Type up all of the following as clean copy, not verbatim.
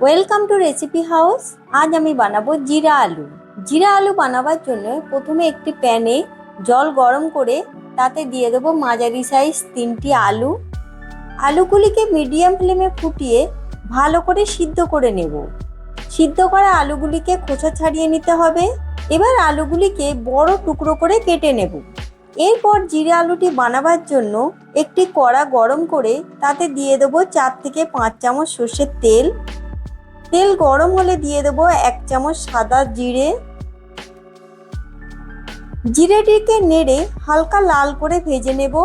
Welcome to recipe house. আজ আমি বানাবো জিরা আলু। জিরা আলু বানাবার জন্য প্রথমে একটি প্যানে জল গরম করে তাতে দিয়ে দেবো মাঝারি সাইজ 3টি আলু। আলুগুলিকে মিডিয়াম ফ্লেমে ফুটিয়ে ভালো করে সিদ্ধ করে নেব। সিদ্ধ করা আলুগুলিকে খোসা ছাড়িয়ে নিতে হবে। এবার আলুগুলিকে বড় টুকরো করে কেটে নেব। এরপর জিরা আলুটি বানাবার জন্য একটি কড়া গরম করে তাতে দিয়ে দেবো 4 থেকে 5 চামচ সর্ষের তেল। তেল গরম হলে দিয়ে দেবো 1 চামচ সাদা জিরে। জিরেটিকে নেড়ে হালকা লাল করে ভেজে নেব।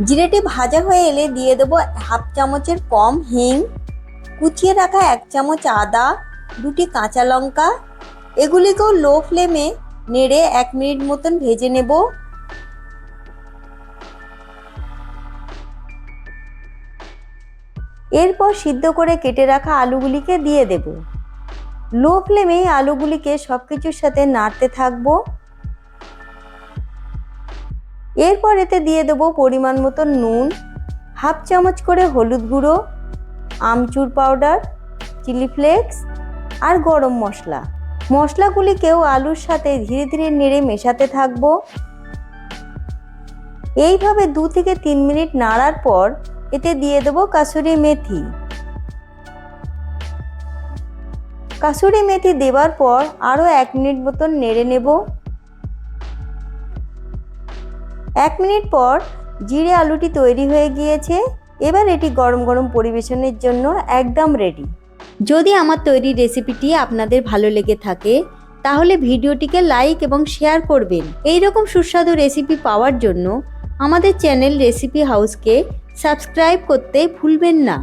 জিরেটি ভাজা হয়ে এলে দিয়ে দেবো 1/2 চামচের কম হিং, কুচিয়ে রাখা 1 চামচ আদা, 2টি কাঁচা লঙ্কা। এগুলিকেও লো ফ্লেমে নেড়ে 1 মিনিট মতন ভেজে নেব। এরপর সিদ্ধ করে কেটে রাখা আলুগুলিকে দিয়ে দেব। লো ফ্লেমে আলুগুলিকে সবকিছুর সাথে নাড়তে থাকবো। এরপর এতে দিয়ে দেব পরিমাণ মতো নুন, 1/2 চামচ করে হলুদ গুঁড়ো, আমচুর পাউডার, চিলি ফ্লেক্স আর গরম মশলা। মশলাগুলিকেও আলুর সাথে ধীরে ধীরে নেড়ে মেশাতে থাকবো। এইভাবে 2 থেকে 3 মিনিট নাড়ার পর এতে দিয়ে দেবো কাসুরি মেথি। কাসুরি মেথি দেওয়ার পর আরও 1 মিনিট মতন নেড়ে নেব। 1 মিনিট পর জিরে আলুটি তৈরি হয়ে গিয়েছে। এবার এটি গরম গরম পরিবেশনের জন্য একদম রেডি। যদি আমার তৈরি রেসিপিটি আপনাদের ভালো লেগে থাকে তাহলে ভিডিওটিকে লাইক এবং শেয়ার করবেন। এই রকম সুস্বাদু রেসিপি পাওয়ার জন্য আমাদের চ্যানেল রেসিপি হাউসকে সাবস্ক্রাইব করতে ভুলবেন না।